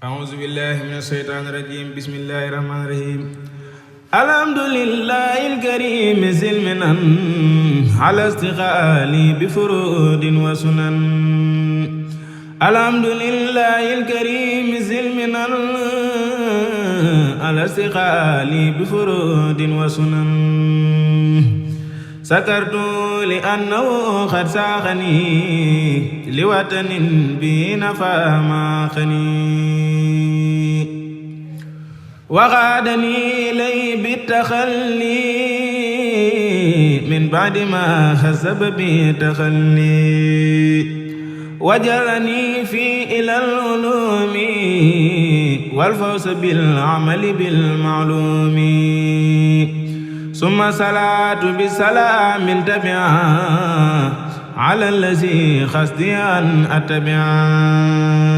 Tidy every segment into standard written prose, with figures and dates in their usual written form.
أعوذ بالله من الشيطان الرجيم بسم الله الرحمن الرحيم الحمد لله الكريم سلمنا على استقالي بفروض وسنن الحمد لله الكريم سلمنا على استقالي بفروض وسنن سكرت لأنه قد ساقني لوطن به نفى ما خني وغادني إليه بالتخلي من بعد ما حسب بي تخلي وجرني في إلى العلوم والفوز بالعمل بالمعلوم ثم صلاة بسلام تبعا على الذي خصدي أن أتبعا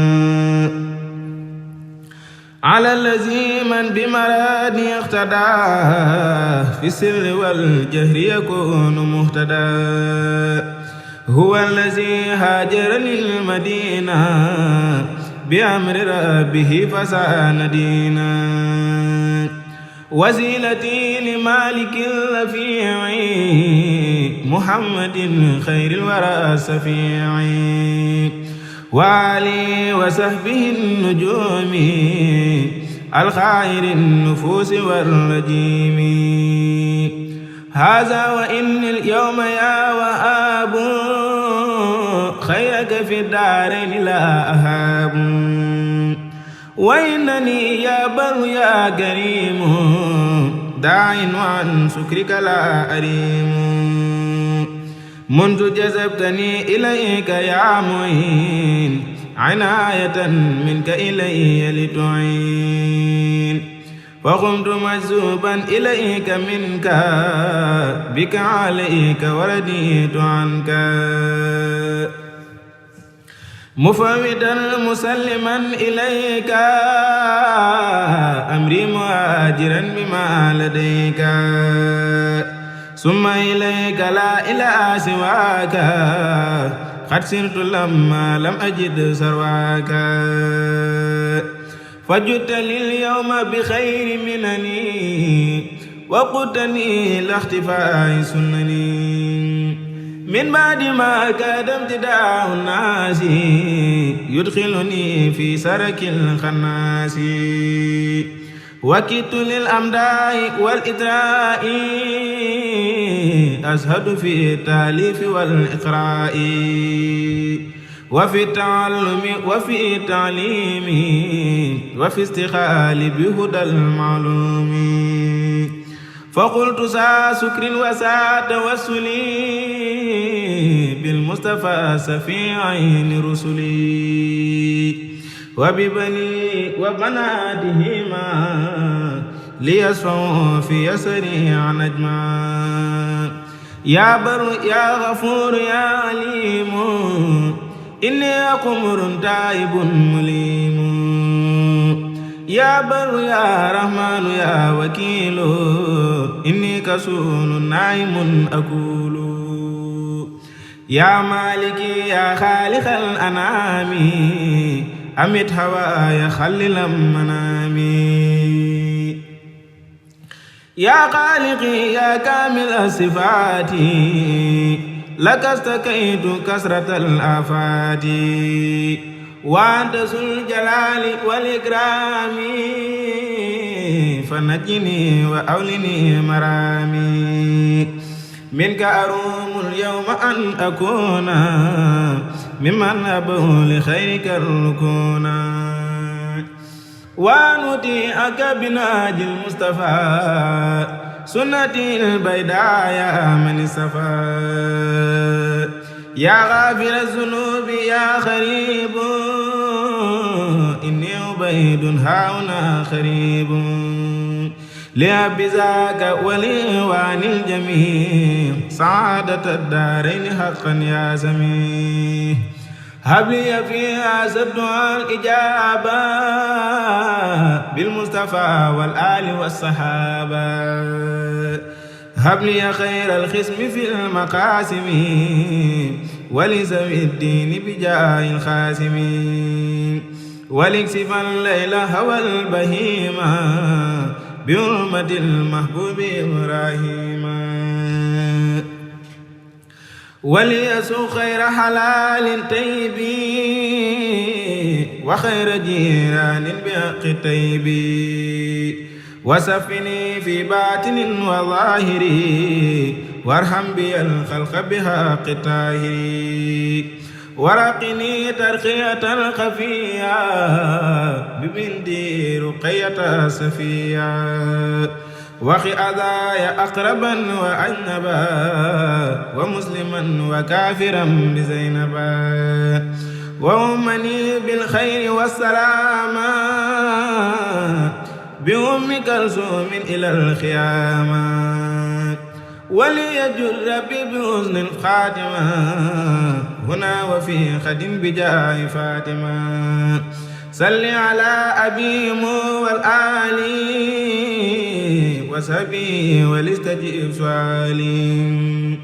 على الذي من بمرادي اقتدى في السر والجهر يكون مهتدى هو الذي هاجرني المدينة بأمر ربه فسان دينا وسيلتي لمالك الرفيع محمد خير الورى السفيع وآله وصحبه النجوم الخير النفوس والرجيم هذا وإن اليوم يا وآب خيرك في الدارين لا أهاب وإنني يا بر يا كريم داع وعن شكرك لا أريم منذ جذبتني إليك يا معين عناية منك إلي لتعين فقمت مجذوبا إليك منك بك عليك ورديت عنك مفوضا مسلما إليك أمري مهاجرا بما لديك ثم إليك لا إله سواك قد سرت لما لم أجد سرواك فجدت لليوم بخير منني وقدتني لاختفاء سنني من بعد ما كاد امتداء الناس يدخلني في سرك الخناس وكدت للأمداء والإدراء أزهد في التأليف والإقراء وفي التعلم وفي التعليم وفي استقال بهدى المعلوم فقلت سا سكر وسا توسلي بالمصطفى سفي عين رسلي وببني وبناتهما ليسعوا في يسري عن أجمع يا بر يا غفور يا عليم إني قمر تائب مليم يا بر يا رحمن يا وكيل إني كسول نائم أقول يا مالكي يا خالق الأنام أمت هواي خلل منامي يا خالقي يا كامل الصفات لك استكيت كسرة الآفات وأنت ذو الجلال والإكرام فنجني وأولني مرامي منك أروم اليوم أن أكون ممن أبو لخيرك الركونا ونطيعك بناجي المصطفى سنتي البيداء يا من صفا يا غافر الذنوب يا خريب إني عبيد هاهنا خريب لأب ذاك ولإخوان الجميع سعادة الدارين حقا يا سميع هب لي في هذا الدعاء الإجابة بالمصطفى والآل والصحابة هب لي خير الخصم في المقاسم ولذوي الدين بجاه الخاسم وليكسف الليل هوى البهيما بحرمة المحبوب إبراهيم وليسوق خير حلال طيب وخير جيران بحق طيب وسفني في باطن وظاهر وارحم بي الخلق بحق طاهر ورقني ترقية الخفية ببنتي رقية صفية وخي أذايا أقربا وأجنبا ومسلما وكافرا بزينبا وأمني بالخير والسلامة بأم كلثوم إلى الخيامة وليجر ربي بحسن الخاتمة هنا وفي خدم بجاه فاطمة صل على أبيهم والآل وصحبه ولستجب سؤالي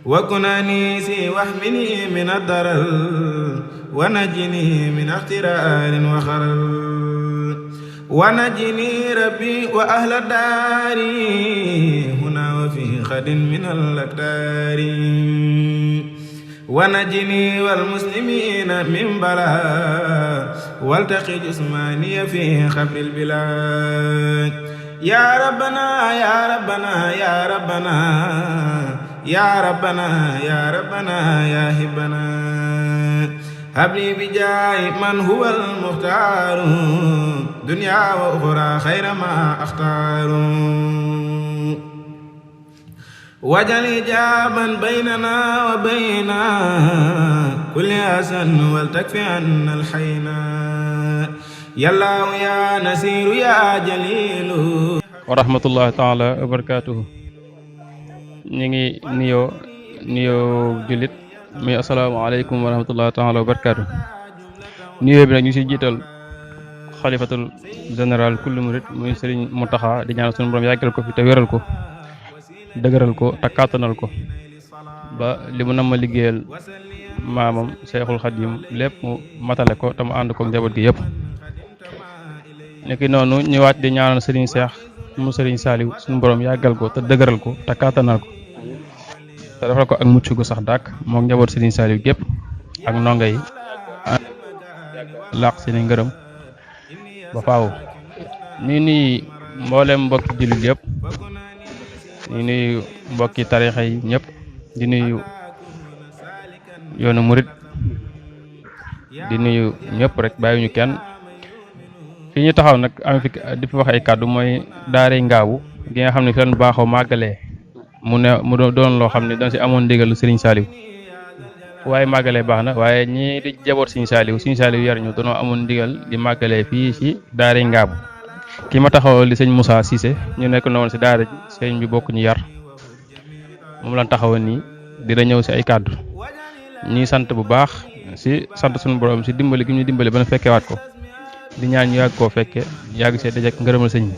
وكن أنيسي واحمني من الضرر ونجني من اخترار وخرر ونجني ربي وأهل الدار هنا وفي خد من الأكدار ونجني والمسلمين من بلاء والتقي جسماني في خبر البلاد يا ربنا يا ربنا يا ربنا يا ربنا يا ربنا يا هبنا هب لي بجاه من هو المختار دنيا وأخرى خير ما أختار وجل إجابا بيننا وبين كل حسن ولتكفي عنا الحينا يا الله يا نسير يا جليل ورحمة الله تعالى وبركاته. ñu ngi nuyoo jullit muy asalaamaaleykum wa rahmatullahi taala wa barakaatu. nuyoo bi nag ñu si jiital xalifatul général kullu murit muy Sëriñ Muntaxa di ñaan sunu borom yàggal ko fi te wéral ko dëgëral ko te kàttanal ko ba li mu nam ma liggéeyal maamam Seexul Xadim lépp mu matale ko te mu ànd ko njaboot gi yëpp. nekki noonu ñu wàcc di ñaanal Sëriñ Seex mu Sëriñ Saaliw sunu borom yàggal ko te dëgëral ko te kàttanal ko te defal ko ak mucc gu sax dàkk mook njaboot Sëriñ Saaliw gépp ak ndongo yi làq seeni ngërëm ba faaw. ñu nuyu mboolem mbokki jullit yëpp, ñu nuyu mbokki tarixa yi ñëpp, di nuyu yoonu murit, di nuyu ñëpp rek bàyyiwuñu kenn. fi ñu taxaw nag am fi di fi wax ay kàddu mooy daaray Ngaabu gi nga xam ne fi leen baaxoo màggalee mu doon loo xam ne dañ si amoon ndigalu Sëriñ Saaliw. fu waaye màggalee baax na, waaye ñii di jaboot Sëriñ Saaliw yar ñu dañoo amoon ndigal di màggalee fii ci daaray Ngaabu. ki ma taxawal di sëñ Moussa Cissé ñu nekk noonu si daara ji sëñ bi bokk ñu yar moom lañ taxawal nii dina ñëw si ay kàddu. ñuy sant bu baax si sant suñu borom si dimbali gi ñu dimbali ba na fekkewaat ko, di ñaan ñu yàgg koo fekke yàgg see dajek ngërëmal sëñ bi.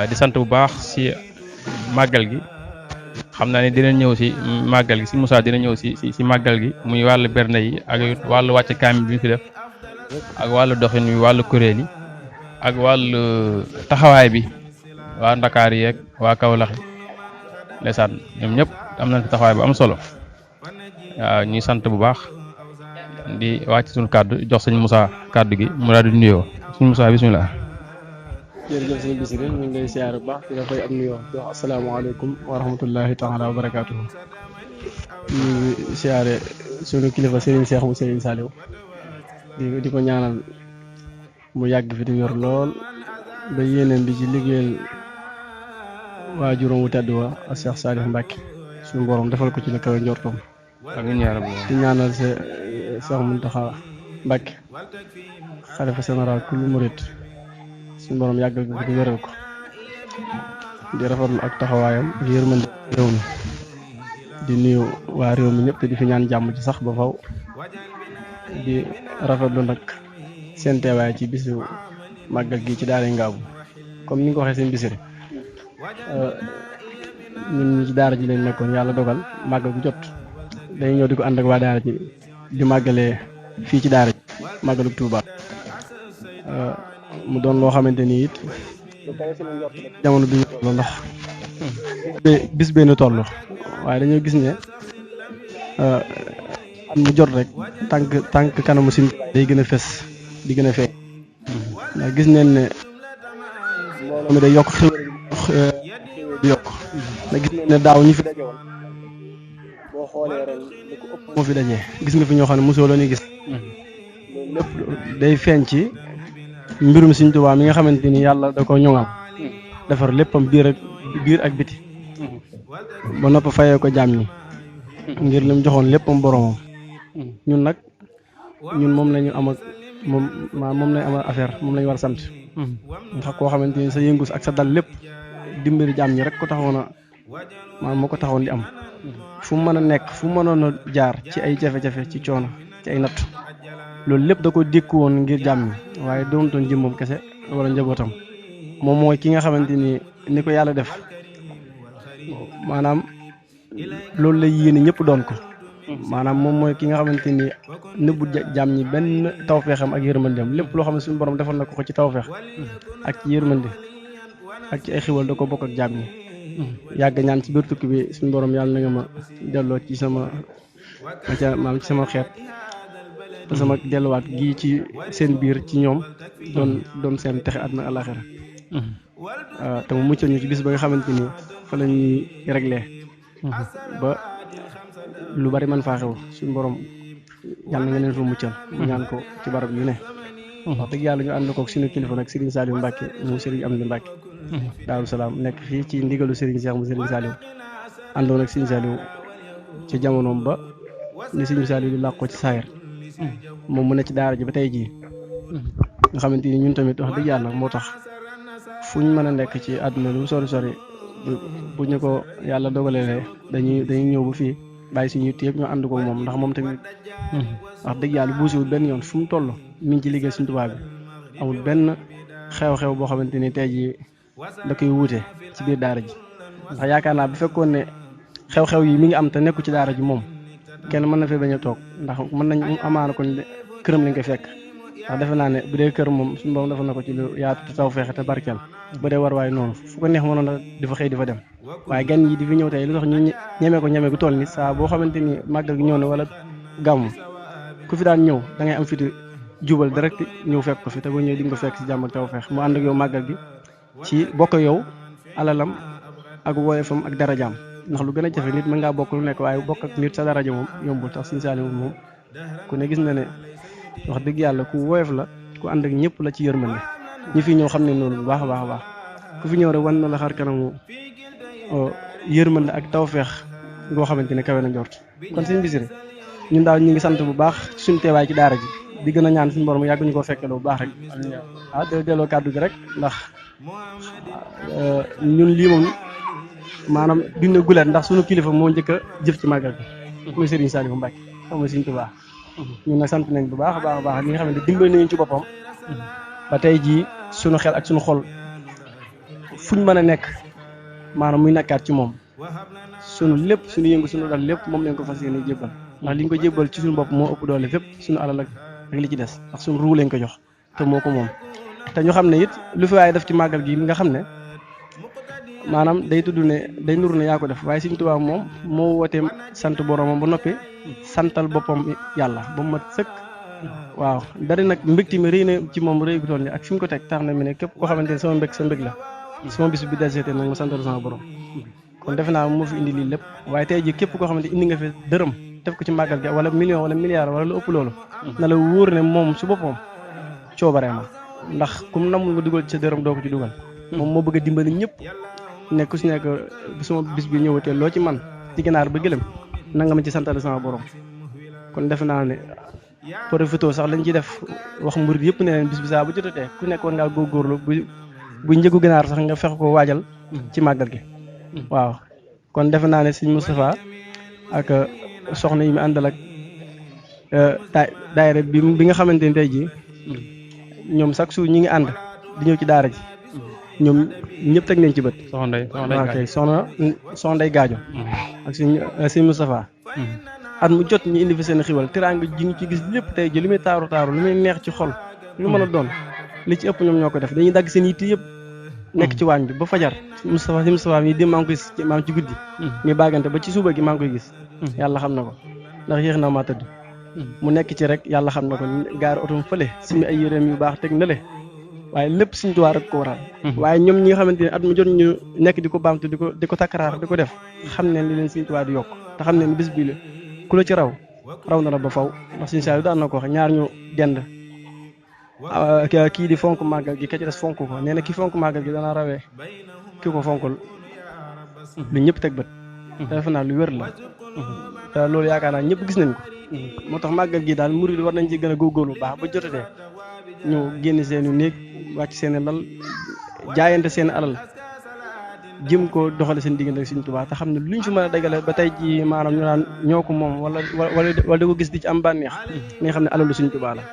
di sant bu baax si màggal gi, xam naa ne dina ñëw si màggal gi si Moussa dina ñëw si màggal gi muy wàllu bernde yi ak wàllu wàcc kaamil bi ñu fi def ak wàllu doxin wi wàllu kuréel yi ak wàllu taxawaay bi waa Ndakaar yeeg waa Kaolack ndeysaan ñoom ñëpp am nañ fi taxawaay bu am solo. waaw ñuy sant bu baax di wàcc suñu kàddu jox sëñ Moussa kàddu gi mu daal di nuyoo. sëñ Moussa bisimilah. jërëjëf sëñ Bichri ñu ngi lay siyaar bu baax di la koy am nuyoo di wax asalaamaaleykum wa rahmatullahi taala wa barakaatuhu. ñu ngi siyaare sunu kilifa Serigne Cheikh mu Serigne Saliou di ko ñaanal mu yàgg fi di yor lool ba yéeneen bi ci liggéeyal waajuram wu tedd wa ak Cheikh Salih Mbacke suñu borom defal ko ci la kawe njortoom. amiin yaa rabbi. di ñaanal Cheikh Mountakha Mbacke xalifa général kullu murit suñu borom yàggal ko di wéral ko, di rafetlu ak taxawaayam ak yërmande réew mi, di nuyu waa réew mi ñëpp te di fi ñaan jàmm ci sax ba faw. di rafetlu nag seen teewaay ci bisu màggal gi ci daaray Ngaabu comme ni nga ko waxee seen Bichri ñun ñi ci daara ji lañ nekkoon, yàlla dogal màggal gu jot dañuy ñëw di ko ànd ak waa daara ji di màggalee fii ci daara ji màggalu Tuuba mu doon loo xamante ni it jamono bi ñu toll ndax bis benn toll waaye dañoo gis ne at mu jot rek tànk kanamu Sëriñ Tuuba day gën a fes di gën a feeñ ndax gis neen ne mbooloo mi day yokk xew di yokk ndax gis neen ne daaw ñi fi daje woon boo xoolee ren li ko ëpp moo fi dajee gis nga fi ñoo xam ne mosoo la ñuy gis loolu lépp day feeñ ci mbirum Sëriñ Tuuba mi nga xamante ni yàlla da ko ñoŋal defar léppam biir ak biti ba nopp fayee ko jaam ñi ngir lim joxoon léppam boromam ñun nag moom lañu am ak moom lañu amal affaire moom lañu war a sant ndax koo xamante ni sa yëngus ak sa dal lépp dimbali jaam ñi rek ko taxoon a moo ko taxoon di am fu mu mën a nekk fu mu mënoon a jaar ci ay jafe-jafe ci coono ci ay natt loolu lépp da ko dékku woon ngir jaam ñi waaye doontoon jëmmam kese wala njabootam moom mooy ki nga xamante ni ko yàlla def maanaam loolu lay yéene ñëpp doon ko maanaam moom mooy ki nga xamante ni nëbbu jaam ñi benn tawfeexam ak yërmandeem lépp loo xam ne suñu borom defal na ko ci tawfeex ak ci yërmande ak ci ay xiwal da ko bokk ak jaam ñi yàgg ñaan ci biir tukki bi suñu borom yàlla na nga ma delloo ci sama xeet te sama delluwaat gii ci seen biir ci ñoom doon seen texe àdduna àllaaxira te mu muccal ñu ci bis ba nga xamante ni fa la ñuy réglé ba lu bari man faa xew suñu borom yàlla na nga leen fa muccal mu ñaan ko ci barab yu ne wax dëgg yàlla ñu ànd kook suñu kilifa nag Serigne Saliou Mbacke mu Serigne Amdi Mbacke Daaru Salaam nekk fii ci ndigalu Serigne Cheikh mu Serigne Saliou àndoon ak Serigne Saliou ci jamonoom ba ni Serigne Saliou di làqoo ci saayir moom mu ne ci daara ji ba tey jii nga xamante ni ñun tamit wax dëgg yàlla moo tax fu ñu mën a nekk ci àdduna lu sori bu ñu ko yàlla dogalee dañuy ñëw bu fii bàyyi suñu yitt yëpp ñu ànd ko moom ndax moom tamit wax dëgg yàlla buusiwul benn yoon fu mu toll mi ngi ci liggéey Sëriñ Tuubaa bi amul benn xew-xew boo xamante ni tey jii da koy wuute ci biir daara ji ndax yaakaar naa bu fekkoon ne xew-xew yi mi ngi am te nekku ci daara ji moom kenn mën na fee bañ a toog ndax mën nañ amaana ko këram lañ koy fekk ndax defe naa ne bu dee kër moom suñu borom defal na ko ci lu yaatu te taw feexe te barkeel bu dee war waaye noonu fu ko neex mënoon na di fa xëy di fa dem waaye gan yi di fi ñëw tey lu tax ñu ñeme gu toll ni saa boo xamante ni màggal gi ñëw na wala gàmmu ku fi daan ñëw da ngay am fiti jubal direct ñëw fekk ko fi te boo ñëw di nga ko fekk si jàmm ak taw feex mu ànd ak yow màggal gi ci bokk yow alalam ak woyefam ak darajaam ndax lu gën a jafe nit mën ngaa bokk lu nekk waaye bokk ak nit sa daraja moom yombul tax Sëriñ Saliou moom ku ne gis na ne wax dëgg yàlla ku woyof la ku ànd ak ñëpp la ci yërmande ñi fi ñëw xam ne noonu bu baax a baax ku fi ñëw rek wan na la xar kanamu yërmande ak tawfeex ngoo xamante ne kawe na njort kon Sëriñ Bichri ñun daal ñu ngi sant bu baax ci suñu teewaay ci daara ji di gën a ñaan suñu borom yàgg ñu ko fekkee bu baax rek delloo kàddu gi rek ndax ñun lii moom maanaam duñ ne guleet ndax suñu kilifa moo njëkk a jëf ci màggal bi muy Serigne Saliou Mbacke xam nga Serigne Touba ñun nag sant nañ bu baax a baax ñi nga xamante dimbali nañu ci boppam ba tey jii suñu xel ak suñu xol fuñ mën a nekk maanaam muy nekkaat ci moom suñu lépp suñu yëngu suñu dal lépp moom lañ ko fas yéene jébbal ndax liñ ko jébbal ci suñu bopp moo ëpp doole fépp suñu alal ak li ci des ndax suñu ruu lañ ko jox te moo ko moom te ñu xam ne it lu fi waaye def ci màggal gi nga xam ne maanaam day tudd ne day nuru ne yaa ko def waaye Sëriñ Tuubaa moom moo wootee sant boromam ba noppi santal boppam yàlla ba mu mat sëkk waaw dari nag mbégte mi rëy na ci moom rëy gu toll ni ak fi mu ko teg tax na mi ne képp koo xamante ne sama mbég sa mbég la sama bis bi deseete nag ma santal sama borom kon defe naa moo fi indi lii lépp waaye tey ji képp koo xamante indi nga fi dërëm def ko ci màggal gi wala million wala milliard wala lu ëpp loolu na la wóor ne moom su boppam coobaree ma ndax kum namul nga dugal ci sa dërëm doo ko ci dugal moom moo bëgg a dimbali ñëpp nekk ku si nekk sama bis bi ñëwatee loo ci man ci ginaar ba gëlëm na nga ma ci santal sama borom kon defe naa ne profito sax lañ ci def wax murid yëpp ne leen bis bi saa bu jotatee ku nekk war ngaa góorgóorlu bu njëgu ginaar sax nga fex ko waajal ci màggal gi waaw kon defe naa ne Sëriñ Moustapha ak soxna yi mu àndal ak daayira bi nga xamante ni tey jii ñoom chaque jour ñi ngi ànd di ñëw ci daara ji ñoom ñëpp teg nañ ci bët. soxna Ndeye Gaajo ak Sëriñ Moustapha at mu jot ñu indi fi seen xiwal teraanga ji ñu ci gis lépp tey ji li muy taaru taaru li muy neex ci xol lu mën a doon li ci ëpp ñoom ñoo ko def dañuy dagg seen yitte yëpp nekk ci waañ bi ba fajar Moustapha mi dem maa ngi koy gis maam ci guddi mi baagante ba ci suba gi maa ngi koy gis yàlla xam na ko ndax yéex na maa tëdd mu nekk ci rek yàlla xam na ko gaar otom fële simi ay yéreem yu baax teg na le waaye lépp Sëñ Tuubaa rek ko waral waaye ñoom ñi nga xamante ne at mu jot ñu nekk di ko baamtu di ko takkaraar di ko def xam ne li leen Sëñ Tuubaa di yokk te xam ne bis bii la ku la ci raw na la ba faw ndax Sëñ Saaliw daan na ko wax ñaar ñu dend kii di fonk màggal gi ka ci des fonk ko nee na ki fonk màggal gi dana rawee ki ko fonkul lu ñëpp teg bët te defe naa lu wér la te loolu yaakaar naa ñëpp gis nañ ko moo tax màggal gi daal murid war nañ ci gën a góorgóorlu bu baax ba jotatee ñu génn seeni néeg wàcc seeni lal jaayante seeni alal jëm ko doxale seen diggante ak Sëñ Tuubaa te xam ne luñ fi mën a dagale ba tey ji maanaam ñu naan ñoo ko moom wala di ko gis di ci am bànneex ni nga xam ne alalu Sëñ Tuubaa la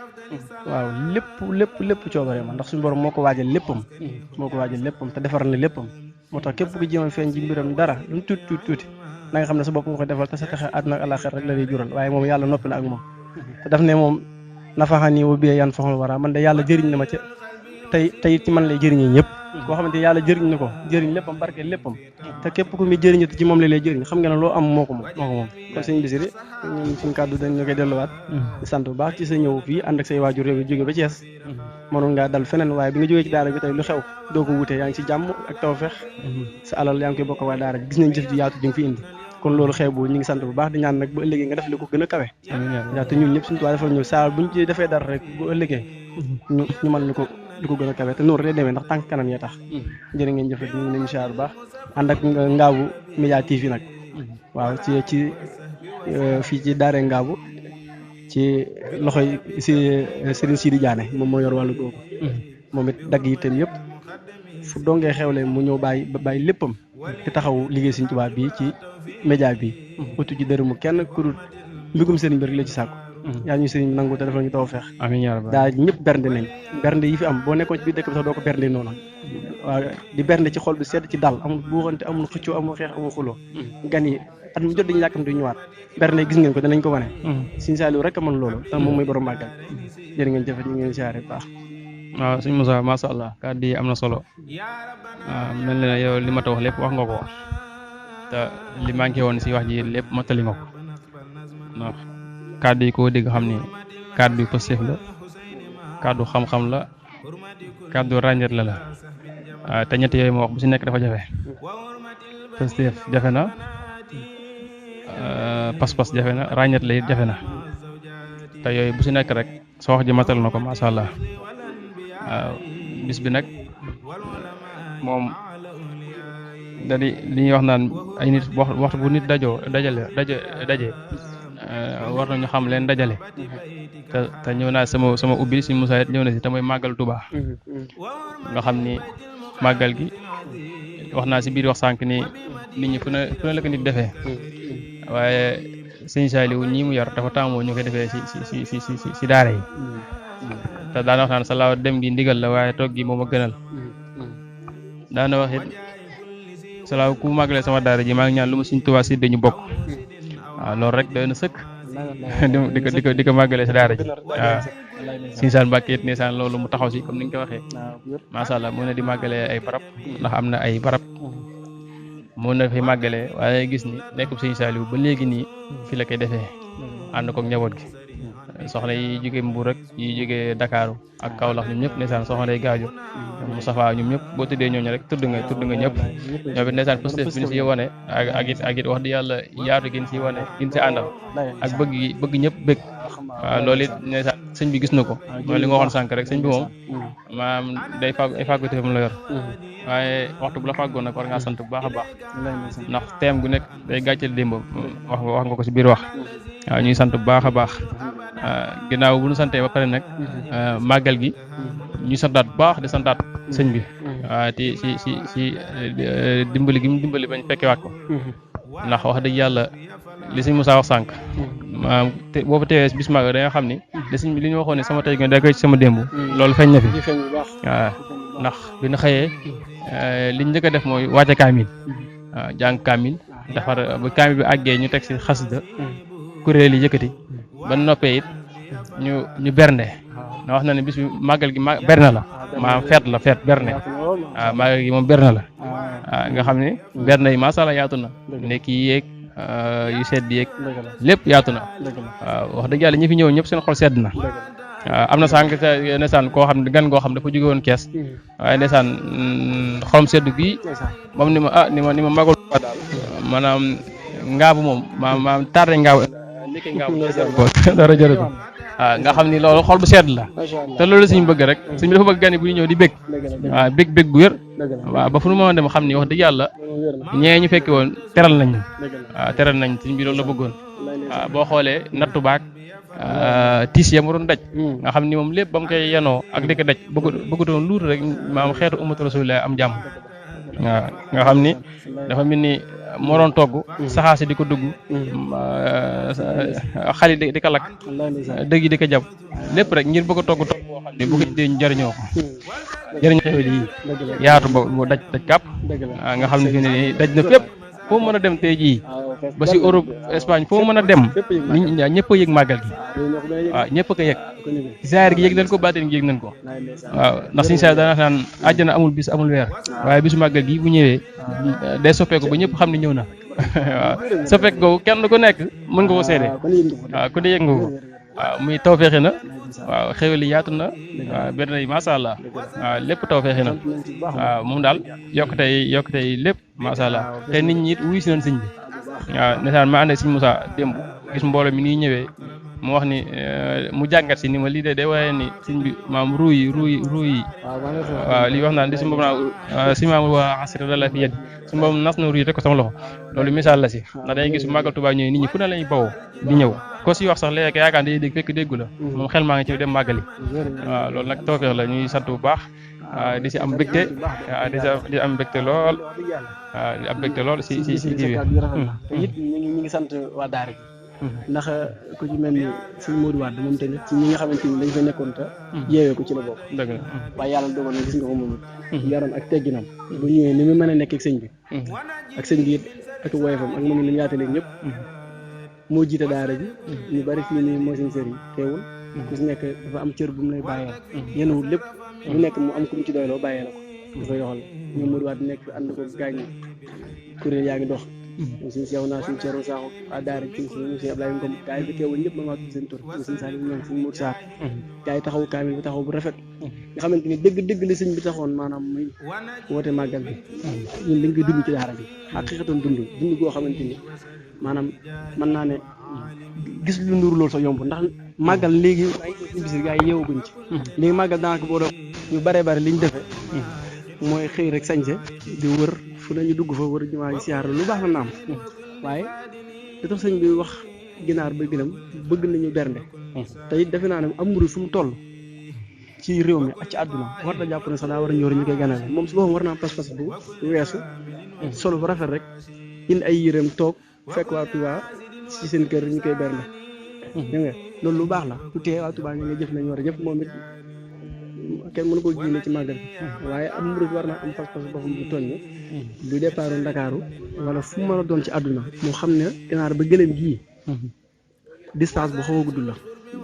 waaw lépp coobare ma ndax suñu borom moo ko waajal léppam te defar na léppam moo tax képp ku jéem a feeñ ci mbiram dara lu mu tuuti na nga xam ne sa bopp nga ko defal te sa taxe àdduna ak àllaaxira rek la lay jural waaye moom yàlla noppi na ak moom te daf ne moom nafaxani wa biya yan faxul wara man de yàlla jëriñ na ma ca tey ci man lay jëriñee ñëpp koo xamante yàlla jëriñ na ko jëriñ léppam barke léppam te képp ku muy jëriñu ci moom la lay jëriñ xam nga ne loo am moo ko moom kon sëñ Bichri ñun suñu kàddu dañ ñu koy delluwaat di sant bu baax ci sa ñëw fii ànd ak say waajur réew yi jóge ba Thiès mënoon ngaa dal feneen waaye bi nga jógee ci daara bi tey lu xew doo ko wutee yaa ngi ci jàmm ak tawfeex sa alal yaa ngi koy bokk waa daara ji gis nañ jëf ji yaatu ji nga fi indi kon loolu xew bu ñu ngi sant bu baax di ñaan nag bu ëllëgee nga def li ko gën a kawe te ñun ñëpp suñu tubaab defal ñu saa buñ ci defee dara rek bu ëllëgee ñu mën li ko gën a kawe te noonu rek demee ndax tànk kanam yee tax jërë ngeen jëfat ñu ngi leen siyaar bu baax ànd ak Ngaabu Média TV nag waaw ci fii ci daare Ngaabu ci loxoy si Serigne Sidi Diané moom moo yor wàllu googu moom it dagg yitteem yëpp fu dongee xewle mu ñëw bàyyi léppam te taxaw liggéey Sëñ Tuubaa bii ci média bi utu ci dërëmu kenn ku dul mbigum sëriñ bi rek la ci sàkku yaa ñu sëriñ nangu te defal ñu taw feex daa ñëpp bernde nañ bernde yi fi am boo nekkoon ci biir dëkk bi sax doo ko bernde noonu waaw di bernde ci xol bi sedd ci dal amul buuxante amul xëccoo amul xeex amul xuloo gan yi at mu jot dañu yàkkamte ñëwaat bernde gis ngeen ko danañ ko wane Sëñ Saaliw rek a mën loolu te moom mooy borom màggal jërë ngeen jëfet ñu ngeen siyaare bu baax waaw sëñ Moussa masha Allah kàddu yi am na solo mel na ne yow li ma ta wax lépp wax nga ko te li manqué woon si wax ji lépp mottali nga ko ndax kàddu yi koo dégg xam ni kàddu yu positif la kàddu xam-xam la kàddu ràññeet la te ñett yooyu ma wax bu si nekk dafa jafe positif jafe na pas-pas jafe na ràññeet la it jafe na te yooyu bu si nekk rek sa wax ji matal na ko masha Allah waaw bis bi nag moom da di li ñuy wax naan ay nit waxtu bu nit daje war nañu xam leen dajale te ñëw naa sama ubbi si Moussa it ñëw na si te mooy màggal Touba nga xam ni màggal gi wax naa si biir wax sànq ni nit ñi fu ne la ko nit defee waaye Sëñ Saaliw ñii mu yor dafa taamoo ñu koy defee si daara yi te daana wax naan sa laaw dem gi ndigal la waaye toog gi moom a gënal daana wax it sa laaw ku màggalee sama daara ji maa ngi ñaan lu ma Sëñ Tuubaa séddee ñu bokk waaw loolu rek doy na sëkk di ko màggalee sa daara ji waaw Sëñ Saaliw Mbàkke it neesaan loolu mu taxaw si comme ni nga ko waxee masha Allah mu ne di màggalee ay barab ndax am na ay barab mu na fi màggalee waaye gis ni nekkub Sëñ Saaliw ba léegi nii fi la koy defee ànd koog njaboot gi soxna yi jóge Mbuur ak yi jóge Dakaaru ak Kaolack ñoom ñëpp ndeysaan soxna yi gaajo Moustapha ñoom ñëpp boo tuddee ñooñu rek tudd nga ñëpp ñoom it ndeysaan positif bi ñu si wane ak it wax di yàlla yaatu gin si wane gin si àndal ak bëgg ñëpp bëgg waaw loolu it ndeysaan sëñ bi gis na ko mooy li nga waxoon sànk rek sëñ bi moom maam day ay fàgguteefam la yor waaye waxtu bu la fàggoon nag war ngaa sant bu baax a baax ndax teem gu nekk day gàcceel démb wax nga ko si biir wax waaw ñuy sant bu baax a baax ginnaaw bu ñu santee ba pare nag màggal gi ñu santaat bu baax di santaat sëñ bi waaw ci dimbali gi mu dimbali bañ fekkewaat ko ndax wax dëgg yàlla li sëñ Moussa wax sànq maanaam boo fa teewee bis màggal da nga xam ni li ñu waxoon ne sama tey da koy ci sama démb loolu feeñ na fi waaw ndax bi ñu xëyee liñ njëkk a def mooy wàcce kaamil waaw jàng kaamil defar ba kaamil bi àggee ñu teg si xasida kuréel yi yëkkati ba noppee it ñu bernde na wax na ne bis bi màggal gi berne la maanaam feet berne waaw màggal gi moom berne la waaw nga xam ne berne yi masha Allah yaatu na nekk yi yeeg yu sedd yeeg lépp yaatu na waaw wax dëgg yàlla ñi fi ñëw ñëpp seen xol sedd na waaw am na sànq ndeysaan koo xam ne gan goo xam dafa jóge woon kees waaye ndeysaan xolom sedd bii moom ni ma magal daal maanaam ngaabu moom maanaam tardé ngaabu ndeke ngaabu dara jërëjëf waaw nga xam ni loolu xol bu sedd la te loolu suñu bëgg rek suñu dafa bëgg gan yi bu ñu ñëw di bég waaw bég bu wér waaw ba fu nu ma dem xam ni wax dëgg yàlla ñee ñu fekki woon teral nañ waaw teral nañ suñ bi loolu la bëggoon waaw boo xoolee nattu baak tiis ya mu doon daj nga xam ni moom lépp ba mu koy yenoo ak di ko daj bëggutoon luutu rek maam xeetu ummatu rasulillah am jàmm waaw nga xam ni dafa mel ni moo doon togg saxaasi di ko dugg xali di ko lakk dëgg yi di ko jàpp lépp rek ngir bëgg a togg boo xam ne bu ko dee ñu jëriñoo ko jëriñ xewel yi yaatu ba daj kàpp nga xam ne fi ne daj na fépp foo mën a dem tey jii ba si Europe Espagne foo mën a dem nit ñëpp a yëg màggal gi waaw ñëpp a ko yëg zaahir gi yëg nañ ko baatin gi yëg nañ ko waaw ndax suñu saa daana naan àjjana amul bis amul weer waaye bisu màggal gi bu ñëwee day soppeeku ba ñëpp xam ne ñëw na waaw soppeeku googu kenn ku nekk mën nga ko seede waaw ku ne yëg nga ko waaw muy tawfeexe na waaw xewel yi yaatu na waaw benn yi masha Allah waaw lépp tawfeexe na waaw moom daal yokkute yi lépp masha Allah te nit ñi it wuyu si nañ sëñ bi waaw ndeysaan ma ànd ak sëñ Moussa démb gis mbooloo mi nii ñëwee mu wax ni mu jàngat si ni ma lii de day waaye ni sëñ bi maam ruu yi waaw lii wax naan di suñu boobu naa si maam waa asri la fi yedd suñu boobu nas na ruu yi teg ko sama loxo loolu misaal la si ndax dañuy gis màggal Tuubaa ñëwee nit ñi fu ne lañuy bawoo di ñëw ko si wax sax léegi yaakaar day dégg fekk déggu la moom xel maa ngi ci dem màggali waaw loolu nag tawfeex la ñuy sant bu baax di si am mbégte waaw di am mbégte lool waaw di am mbégte lool si kii bi te it ñu ngi sant waa daara ji ndax ku ci mel ni sëñ Modou Wade moom tamit ci ñi nga xamante ni dañ fa nekkoon te yeewee ko ci la bokk dëgg la waaye yàlla dogal na gis nga ko moom yaroon ak tegginam bu ñëwee ni mu mën a nekk ak sëñ bi ak sëñ bi it ak woyofam ak moom ni mu yaatalee ñëpp moo jiite daara ji ñu bari fii nii moo seen sëriñ teewul ku si nekk dafa am cër bu mu lay bàyyee yenewul lépp lu nekk mu am ku mu ci doyloo bàyyee la ko dafay doxal ñoom Modou Wade nekk ànd ko gaañ kuréel yaa ngi dox suñu seew naa suñu ceeru saaxu waa daara ci suñu sëñ Ablaye Ngom gars yi bi teewul ñëpp mën waa tudd seen tur suñu Saliou ñoom suñu Mour Sarr gars yi taxaw kaamil bi taxaw bu rafet nga xamante ni dëgg la sëñ bi taxoon maanaam muy woote màggal bi ñun dañ koy dund ci daara bi xaqiiqatan dund goo xamante ni maanaam mën naa ne gis lu nduru loolu sax yomb ndax màggal léegi ay bisi gars yi yeewaguñ ci léegi màggal daanaka boo doon ñu bare li ñu defee mooy xëy rek sañse di wër fu nañu dugg fa wër jumaa yi siyaar lu baax la naam waaye da tax sëñ bi wax ginaar ba gënam bëgg nañu bernde te it defe naa ne am murid fu mu toll ci réew mi ak ci àdduna war na jàpp ne sax daa war a ñëw ñu koy ganale moom su boppam war naa pas-pas bu weesu solo bu rafet rek indi ay yéreem toog fekk waa Touba ci seen kër ñu koy bernde dégg nga loolu lu baax la ku tee waa Touba ñu ngi jëf nañu war a jëf moom it kenn mënu ko génne ci màggal bi waaye am murid war naa am pas-pas boppam bu toll ni du départ Ndakaaru wala fu mën a doon ci àdduna moo xam ne ginaar ba gëlëm gii distance bu xaw a gudd la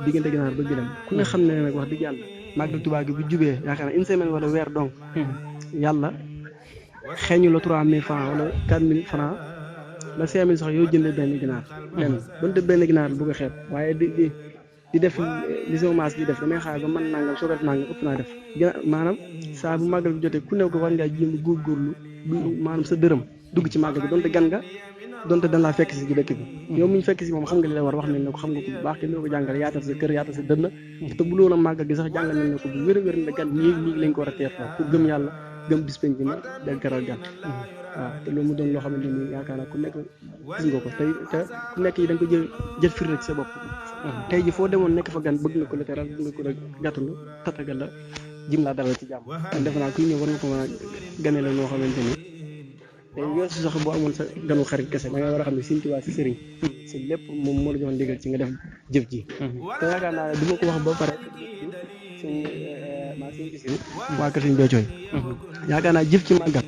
diggante ginaar ba gëlëm ku ne xam ne nag wax dëgg yàlla màggal Touba gi bu jubee yaakaar naa une semaine wala weer donc yàlla xeeñu la 3000 francs wala 4000 francs ba 5000 sax yow jëndee benn ginaar donte benn ginaar bu ko xeeb waaye di def li sama maas di def damay xaar ba man nangam soo ko def nangam ëpp naa def maanaam saa bu màggal bi jotee ku ne ko war ngaa jéem góorgóorlu maanaam sa dërëm dugg ci màggal bi donte gan nga donte dañ laa fekk si ci dëkk bi yow mi ñu fekk si moom xam nga li la war wax nañ ne ko xam nga ko bu baax kenn doo ko jàngale yaatal sa kër yaatal sa dënn te bu loolu màggal gi sax jàngal nañ ne ko bu wér ne gan nii lañ ko war a teertoo pour gëm yàlla gëm bis penc ma del teral gan waaw te loolu mu doon loo xamante ni yaakaar naa ku nekk gis nga ko te ku nekk yi da nga ko jël firnde ci sa bopp tey ji foo demoon nekk fa gan bëgg nga ko la teral bëgg nga ko la gàttandu tatagal la jim laa dalal ci jàmm kon defe naa kuy ñëw war nga ko mën a gane la noo xamante ni tey weesu sax boo amoon sa ganu xarit kese da nga war a xam ne Sëriñ Tuubaa si sëriñ si lépp moom moo la joxoon ndigal ci nga def jëf ji te yaakaar naa ne du ma ko wax ba pare maa seen gis waa kër Sëriñ Béthio yaakaar naa jëf ci màggal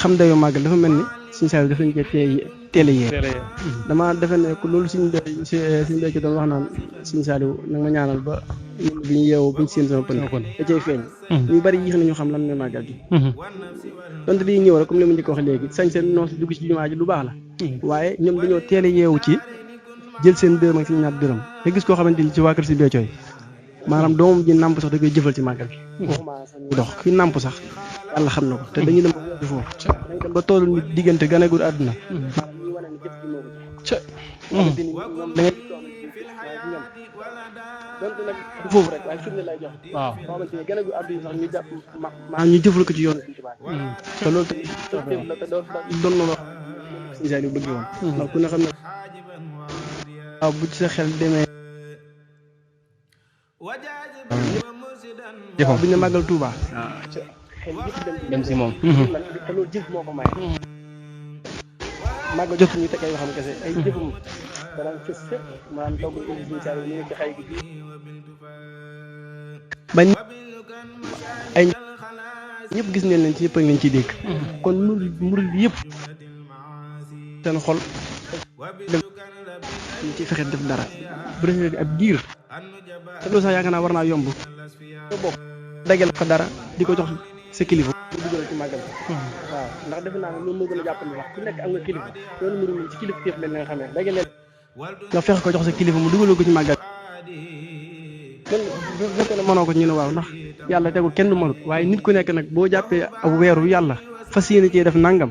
xam dayoo màggal dafa mel ni suñu saa yi daf lañ cee teel a yee dama defe ne loolu suñu béykat doon wax naan suñu Saliou nag ma ñaanal ba bi ñu yeewoo buñ seen sama pënd da cay feeñ ñu bari yéex nañu xam lan mooy màggal gi donte lii ñëw rek comme li ma njëkk wax léegi sañ seen noos dugg ci jumaa ji lu baax la waaye ñoom dañoo teel a yeewu ci jël seen dërëm ak seen ñaar dërëm te gis koo xamante ni ci waa kër si béccooy maanaam doomam ji nàmp sax da koy jëfal ci màggal gi waxuma sax ñuy dox ki nàmp sax yàlla xam na ko te dañuy dem ba wóor foofu dañ dem ba tollu nit diggante ganagul àdduna maanaam ñuy wane ne jëf gi moo ko ca xamante ni ñoom da ngay waaye ñoom donte nag du foofu rek waaye firnde lay jox waaw xamante ni ganagul àdduna sax ñu jàpp maanaam ñu jëfal ko ci yoonu Sëriñ Tuubaa te loolu tamit la te doon na loo Sëriñ Saliou bëgg woon ndax ku ne xam ne waaw bu ci sa xel demee jëfam bu ñu màggal Touba xel yëpp dem si moom te loolu jëf moo ko may màggal jot ñu teg ay waxam kese ay jëfam danañ fës fépp maanaam togg indi Sëriñ Saliou ñu nekk ci xay gi bañ ay ñëpp gis nañ leen ci yëpp ak leen ciy dégg kon murid yëpp seen xol ñu ci fexe def dara bu defee ab diir te loolu sax yaakaar naa war naa yomb te bokk daggal ko dara di ko jox sa kilifa bu dugal ci màggal waaw ndax defe naa ne loolu moo gën a jàppale wax ku nekk am nga kilifa loolu murid moom ci kilifa téef leen nga xamee daggal leen nga fexe ko jox sa kilifa mu dugaloo ko ci màggal kon bu fekkee ne mënoo ko ñu ne waaw ndax yàlla tegul kenn du mënut waaye nit ku nekk nag boo jàppee ab weeru yàlla fas yéene cee def nangam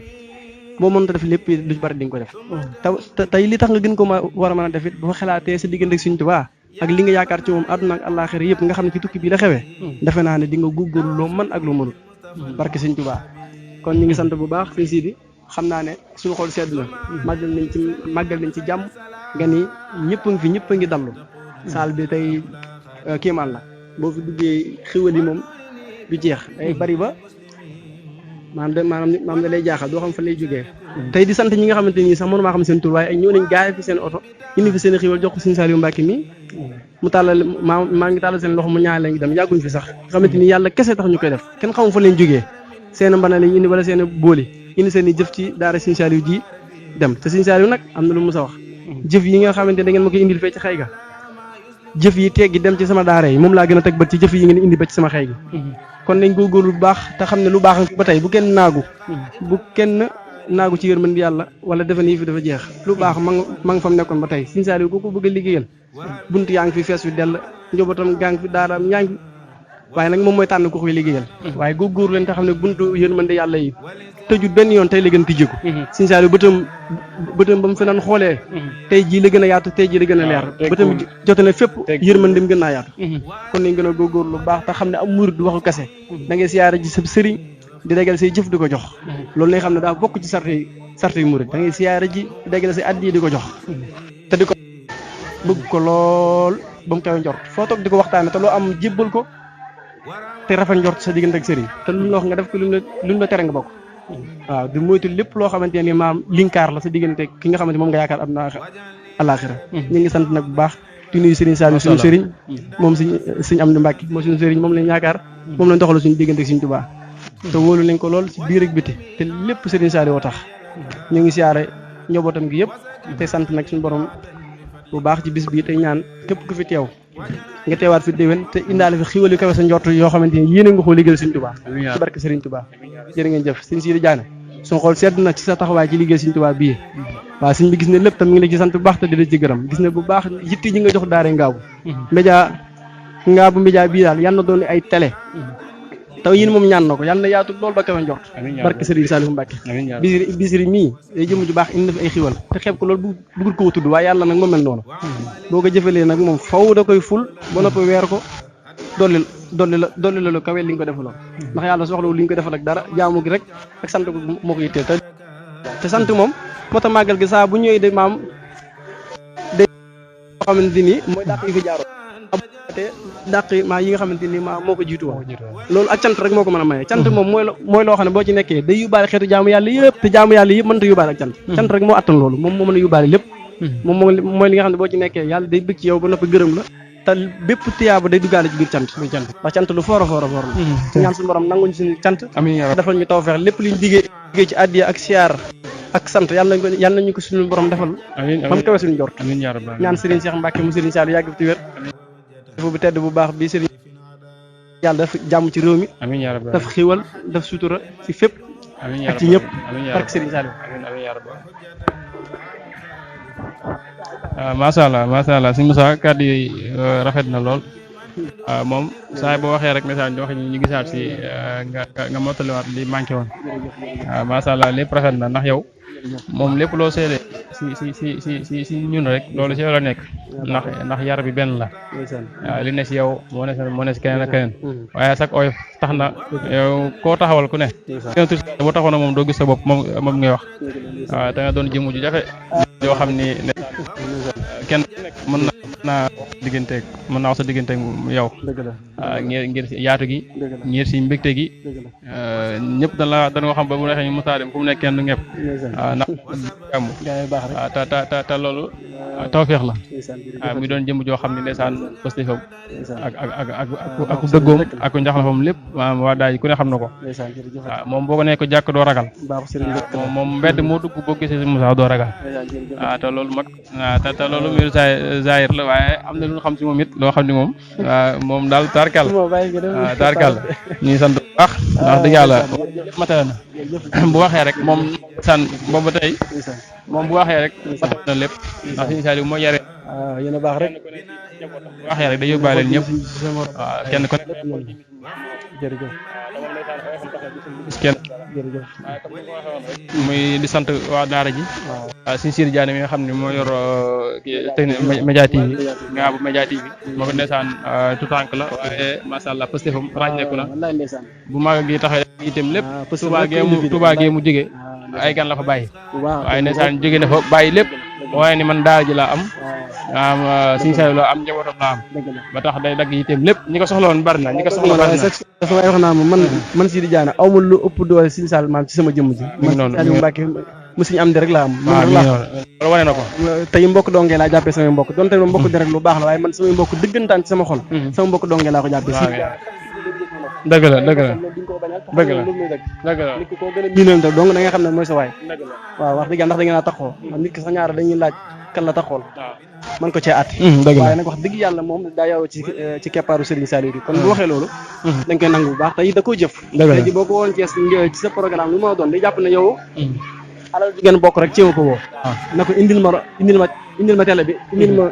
boo mënta def lépp lu ci bari di nga ko def te tey li tax nga gën ko ma war a mën a def it boo xalaatee sa diggante ak Sëriñ Tuubaa ak li nga yaakaar ci moom àdduna ak àllaaxira yëpp nga xam ne ci tukki bi la xewee defe naa ne di nga góorgóorlu loo mën ak loo mënut barke Sëriñ Tuubaa kon ñu ngi sant bu baax fii Sidi xam naa ne suñu xol sedd na màggal nañ ci jàmm nga ni ñëpp a ngi fi ñëpp a ngi dallu saal bi tey kéemaan la boo fi duggee xiwal yi moom du jeex day bari ba maanaam da lay jaaxal doo xam fa lay jógee tey di sant ñi nga xamante nii sax mënu maa xam seen tur waaye ak ñëw nañ gaay fi seen oto indi fi seen xiwal jox ko Sëriñ Saliou Mbacke mi mu tàllal maa ngi tàllal seen loxo mu ñaar lañu dem yàgguñ fi sax nga xamante ni yàlla kese tax ñu koy def kenn xamul fa leen jógee seen mbana lañ indi wala seen booli indi seen i jëf ci daara Sëriñ Saliou ji dem te Sëriñ Saliou nag am na lu mu sa wax jëf yi nga xamante da ngeen ma koy indil fee ci xëy ga jëf yi teggi dem ci sama daara yi moom laa gën a teg bët ci jëf yi ngeen indi ba ci sama xëy gi kon nañ góorgóorlu bu baax te xam ne lu baax ba tey bu kenn naagu ci yërmande yàlla wala defe nii fi dafa jeex lu baax ma nga fa mu nekkoon ba tey Sëriñ Saliou ku ko bëgg a liggéeyal bunt yaa ngi fi fees fi dell njabootam gaa ngi fi daaraam yaa ngi fi waaye nag moom mooy tànn ku koy liggéeyal waaye góorgóorlu leen te xam ne buntu yërmande yàlla yi tëjut benn yoon tey la gën tijjiku Sëriñ Saliou bëtam ba mu fi naan xoolee tey jii la gën a yaatu tey jii la gën a leer bëtam jote na fépp yërmande mu gën naa yaatu kon nañ gën a góorgóorlu lu baax te xam ne am murid du waxu kese da ngay siyaare ji sa sëriñ di déggal say jëf di ko jox loolu lay xam ne daa bokk ci sarti murid da ngay siyaare ji di déggal say addi di ko jox te di ko bëgg ko lool ba mu kawe njort foo toog di ko waxtaane te loo am jébbal ko te rafet njort sa diggante ak sëriñ te lu mu la wax nga def ko lu mu la tere nga bokk waaw di moytu lépp loo xamante ne maam linkaar la sa diggante ki nga xamante moom nga yaakaar am na àllaaxira ñu ngi sant nag bu baax di nuyu Sëriñ Saliou suñu sëriñ moom Sëriñ Amdi Mbàkke moo suñu sëriñ moom lañ yaakaar moom lañ doxal suñu diggante ak Sëriñ Tuubaa te wóolu nañ ko lool ci biir ak biti te lépp Sëriñ Saliou tax ñu ngi siyaare njabootam gi yëpp te sant nag suñu borom bu baax ci bis bii te ñaan képp ku fi teew nga teewaat fi déwén te indaale fi xiwal yu kawe sa njort yoo xamante ni yéene nga koo liggéeyal Sëriñ Tuubaa ci barke Sëriñ Tuubaa jërë ngeen jëf Sëriñ Sidi Diané suñu xool sedd na ci sa taxawaay ci liggéey Sëriñ Tuubaa bii waaw sëñ bi gis ne lépp tam mi ngi la ci sant bu baax te di la ci gërëm gis ne bu baax yitti ji nga jox daare ngaabu média bii daal yal na doon ay télé taw yéen moom ñaan na ko yal na yaatu loolu ba kawe njort barke Sëriñ Saliou Mbacke bisiri mii day jëm ju baax indi na fi ay xiwal te xeeb ko loolu bëggul ko tudd waaye yàlla nag moo mel noonu boo ko jëfalee nag moom faw da koy ful ba noppi weer ko dolli la lu kawe li nga ko defaloon ndax yàlla soxlawul li ñu ko defal ak dara jaamu gi rek ak sant ko moo ko yitteel te sant moom moo tax màggal gi saa bu ñëwee de maam day xamante ni mooy dàq yi fi jaaroon te dàq maa yi nga xamante ni maa moo ko jiitu woon loolu ak cant rek moo ko mën a maye cant moom mooy loo xam ne boo ci nekkee day yóbbaale xeetu jaamu yàlla yëpp te jaamu yàlla yëpp mënta yóbbaale ak cant rek moo attan loolu moom moo mën a yóbbaale lépp moom mooy li nga xam ne boo ci nekkee yàlla day bëgg ci yow ba noppi gërëm la te bépp tiyaaba day duggaale ci biir cant ndax cant lu foor a foor a foor la ñaan suñu borom nanguñ suñu cant defal ñu tawfeex lépp luñ diggee ci addiya ak siyaar ak sant yàlla nañu ko suñu borom defal ba mu kawe suñu jort amiin yaa rabbal ñaan Serigne Cheikh Mbacke mu Serigne Saliou yàgg fi wér dafa bu tedd bu baax bi Serigne yàlla daf jàmm ci réew mi amiin yaa rabbal daf xiwal daf sutura ci fépp amiin yaa ak ci ñëpp amiin barke Serigne Saliou amiin yaa rabbal macha allah sëñ Moussa kàddu yi rafet na lool moom saa boo waxee rek message di wax ñu gisaat si nga mottaliwaat li manqué woon macha allah lépp rafet na ndax yow moom lépp loo seede si ñun rek loolu si yow la nekk ndax yar bi benn la waaw li ne si yow moo ne si keneen ak keneen waaye sax oyof tax na yow koo taxawal ku ne boo taxaw na moom doo gis sa bopp moom ngay wax waaw da nga doon jëmu ju jafe yoo xam ni kenn mën naa wax sa digganteeg yow ngir yaatu gi ngir si mbégte gi ñëpp dana xam ba bu neexee ñu Moussa dem fu mu nekk kenn du ñëpp ndax am te loolu tawfeex la muy doon jëm joo xam ne ndeysaan postifam ak dëggoom ak njaxlafam lépp waa daaj ku ne xam na ko waaw moom boo ko nekk jàkk doo ragal moom mbedd moo dugg boo gisee si Moussa doo ragal waaw te loolu mag te loolu mbiru zaahir la waaye am na lu ñu xam si moom it loo xam ne moom daal tarkal ñuy sant bu baax ndax dëgg yàlla matala na bu waxee rek moom san boobu tey moom bu waxee rek matala na lépp ndax Serigne Saliou moo yare yéen a baax rek bu waxee rek day yóbbaale ñëpp waaw kenn ko jërëjëf kenn muy di sant waa daara ji Serigne Sidi Diané mi nga xam ne moo yor Média TV nga bu Média TV moo ko ndeysaan tout tànk la waaye masha Allah pëstéfam ràññeeku na bu mag gi taxee itam lépp Touba gee mu jóge ay gan la fa bàyyi waaye ndeysaan jóge na fa bàyyi lépp waaye ni man daara ji laa am Serigne Saliou la am njabootam laa am ba tax day dagg itam lépp ñi ko soxla woon bari na dafa may wax naa man Sidi Diané awma lu ëpp doole Serigne Saliou maam ci sama jëmm ji man Saliou Mbacke mu Serigne am di rek laa am loolu wane na ko tey mbokk dongee laa jàppee samay mbokk donte mbokk di rek lu baax la waaye man samay mbokk dëggantaan ci sama xol sama mbokk dongee laa ko jàppee dëgg la nit ki koo gën a miinante dong da nga xam ne mooy sa waay waaw wax dëgg ndax da ngeen a taxoo nit ki sax ñaar dañuy laaj kan la taxool man ko cee at waaye nag wax dëgg yàlla moom daa yow ci keppaaru Serigne Saliou bi kon bu waxee loolu dañ koy nangu bu baax tey da koy jëf tey ji boo ko woon ci sa programme lu ma doon day jàpp ne yow alal ji ngeen bokk rek ceewa ko woo na ko indil ma télé bi indil ma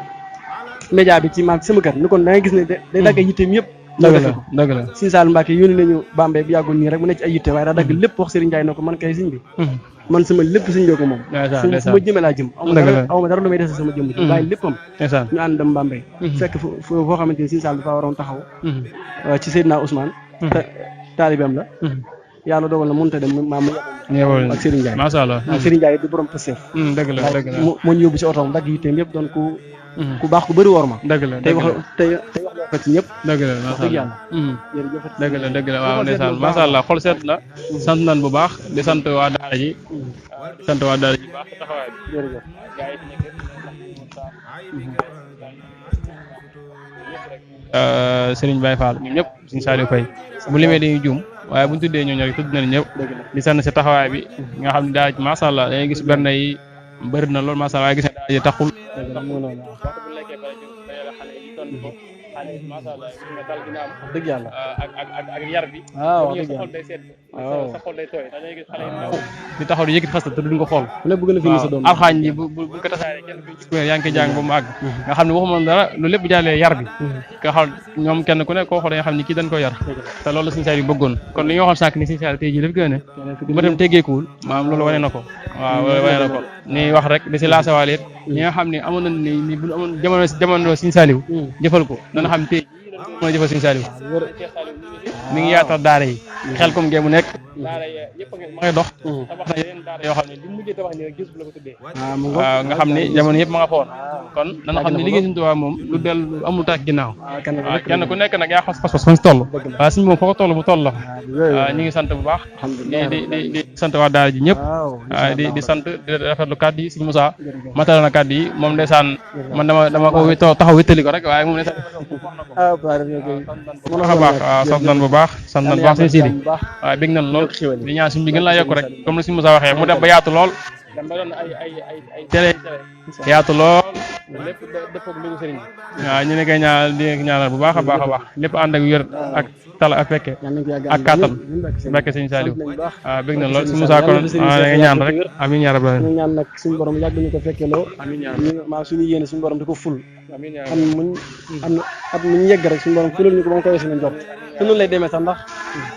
média bi ci maam sama kër ni kon da ngay gis ne day dagg yitteem yëpp dëgg la Serigne Saliou Mbacke yónni nañu Bambey bi yàggul nii rek mu nekk ci ay yitte waaye daa dagg lépp wax Serigne Ndiaye na ko man kay Serigne bi man sama lépp Serigne bi ko moom fu ma jëmee laa jëm aw ma dara lu may dese sama jëm ji bàyyi léppam ñu ànd dem Bambey fekk foo xamante ni Serigne Saliou dafa waroon taxaw ci Seydina Ousmane taalibeem la yàlla dogal na mënut a dem maam ak Serigne Ndiaye macha Allah ak Serigne Ndiaye di borom Pastef dëgg la moo ñu yóbbu si otoom dagg yitteem yëpp doon ku baax ku bëri wor ma tey wax ko ci ñëpp dëgg la dëgg la waaw ndeysaan macha Allah xol seet na sant nañ bu baax di sant waa daara ji baax taxawaay bi jërëjëf Serigne Baye Fall ñun ñëpp Serigne Saliou Faye bu limee dañuy juum waaye buñ tuddee ñooñu rek tudd nañ ñëpp di sant si taxawaay bi nga xam ne daara ji macha Allah dañuy gis berne yi bëri na lool macha Allah waaye gis ne daara ji taxul dëgg yàlla ak yar bi waaw dëgg yàlla sa xol day tooy dañuy gis xale yi ndaw di taxaw di yëkkati fas te duñ ko xool ne bëgg na fi sa doom alxaañ bi bu ko tasaare kenn yaa ngi koy jàng ba mu àgg nga xam ne waxuma dara lu lépp jàllee yar bi nga xam ñoom kenn ku ne koo xool da nga xam ne kii dañ ko yar te loolu Serigne Saliou bëggoon kon li nga waxoon sànq ni Serigne Saliou tey jii dafa gën a ba dem teggeekuwul maanaam loolu wane na ko waaw wane na ko ni wax rek di si laasawaale it ñi nga xam ne amoon nañ ni bu amoon jamono Serigne Saliou jëfal ko dana xam tey mën a jëfal Serigne Saliou mi ngi yaatal daara yi xel comme ngeen mu nekk daara yëpp ma ngay dox tabax na yeneen daara yoo xam ne li mujjee tabax ni rek gis bu la ko tuddee waaw nga xam ne jamono yëpp ma nga foon kon dana xam ne liggéey Serigne Touba moom lu del amul tàkk ginnaaw waaw kenn ku nekk nag yaa xas fas fañ si toll waaw Serigne moom foo ko toll mu toll la waaw ñu ngi sant bu baax di sant waa daara ji ñëpp waaw di sant di rafetlu kàddu yi Serigne Moussa matal na kàddu yi moom ndeysaan man dama ko taxaw wéttali ko rek waaye moom ndeysaan baax waaw sant nañ bu baax sant nañ bu baax Serigne Sidi waaw bég nañ lool di ñaan suñu bi gën laa yokk rek comme la Serigne Moussa waxee mu def ba yaatu lool dem ba doon ay télé yaatu lool lépp dëppoo ak lu sëriñ bi waaw ñu ne koy ñaanal bu baax a baax lépp ànd ak wér ak tala ak fekke ak kàttan barke sëñ Saliou waaw bëgg na lool si Moussa kon nga ñaan rek amiin yaa rabbal ñu ñaan nag suñu borom yàgg ñu ko fekkeloo maa suñu yéene suñu borom di ko ful xam muñ am at muñ yegg rek suñu borom fulal ñu ko ba mu koy suñu jot te noonu lay demee sax ndax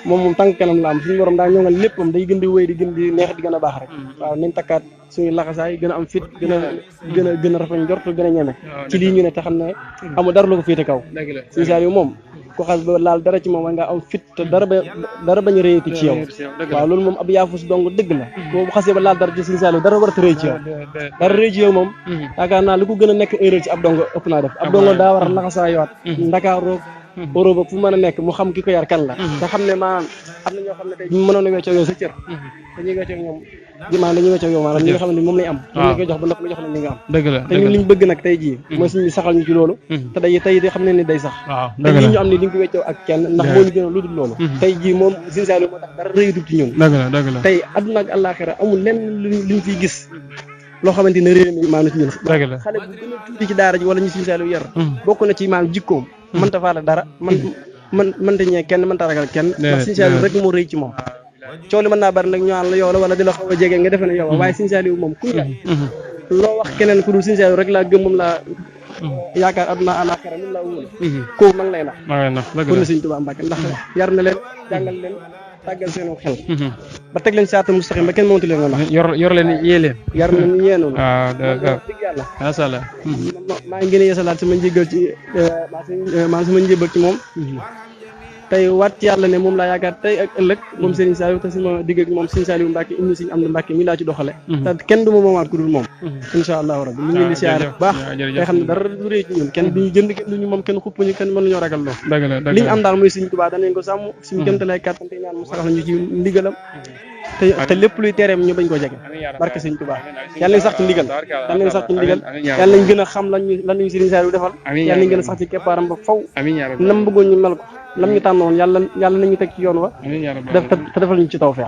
moom tànk kanam la am suñu borom daa ñongal léppam day gën di wéy di gën di neex di gën a baax rek waaw nañ takkaat suñu laxasaay gën a am fit gën a rafet njort gën a ñeme ci lii ñu ne te xam ne amul dara lu ko féete kaw Sëñ Saliou moom ko xas ba laal dara ci moom war nga am fit te dara bañ a réyati ci yow waaw loolu moom ab yaafus dong dëgg la boo xasee ba laal dara ci Sëñ Saliou dara warata rëy ci yow dara rëy ci yow moom yaakaar naa lu ko gën a nekk erreur ci ab dong ëpp naa def ab dong daa war a laxasaayowaat Ndakaaru Europe fu mën a nekk mu xam ki ko yar kan la te xam ne maanaam am na ñoo xam ne tey ñu mënoon a weccoo yow sa cër dañuy weccoo ñoom maanaam dañuy weccoo yow maanaam ñi nga xam ne moom lañ am dañ koy jox ba ndox lu jox la li nga am dëgg la te ñun liñ bëgg nag tey jii mooy suñu saxal ñu ci loolu te tey xam ne ni day sax te lii ñu am ni di nga ko weccoo ak kenn ndax moo ñu gën a lu dul loolu tey jii moom Sëñ Saliou moo tax dara rëyutub ci ñun dëgg la tey adduna ak àllaaxira amul lenn luñ fiy gis loo xamante ne réew mi maanaam ci ñun xale bu gën a tuuti ci daara ji wala ñu Sëñ Saliou yar bokk na ci maanaam jikkoom mënta faale dara mënta ñee kenn mënta ragal kenn ndax Sëñ Saliou rek moo rëy ci moom coow li mën naa bari nag ñu naan la yow la wala di la xaw a jege nga defe ne yow waaye Sëñ Saliou moom ku loo wax keneen ku dul Sëñ Saliou rek laa gëm moom laa yaakaar aduna àllaaxira moom laa wóolu kooku mag lay nax kon na Sëñ Tuubaa Mbàkke ndax yar na leen jàngal leen tàggal seen xel ba teg leen saatal mustaqim ba kenn mënatu leen nga nax yor leen yee leen yar na ñu yeenoonu waaw dëgg yàlla masha Allah maa ngi gën a yeesalaat sama njégal ci sama njébal ci moom tey waat ci yàlla ne moom laa yaakaar tey ak ëllëg moom Serigne Saliou te sama digg ak moom Sëñ Saliou Mbacke indi Sëñ Amdi Mbacke mi laa ci doxale te kenn du ma moomaat ku dul moom insha allahu rabbi ñu ngi di siyaare bu baax tey xam ne dara du rëy ci ñun kenn duñu jënd kenn duñu moom kenn xupp ñu kenn mën nañoo ragal loo li ñu am daal mooy Sëñ Tuubaa danañ ko sàmm suñu kémtalay kàttan te ñaan mu saxal ñu ci ndigalam te lépp luy tereem ñu bañ ko jege barke Sëñ Tuubaa yàlla nañ sax ci ndigal yàlla nañ gën a xam lan ñu Serigne Saliou defal yàlla nañ gën a sax ci keppaaram ba faw nam bëggoon ñu mel ko lam ñu tànnoon yàlla nañu teg ci yoon wa te defal ñu ci tawfeex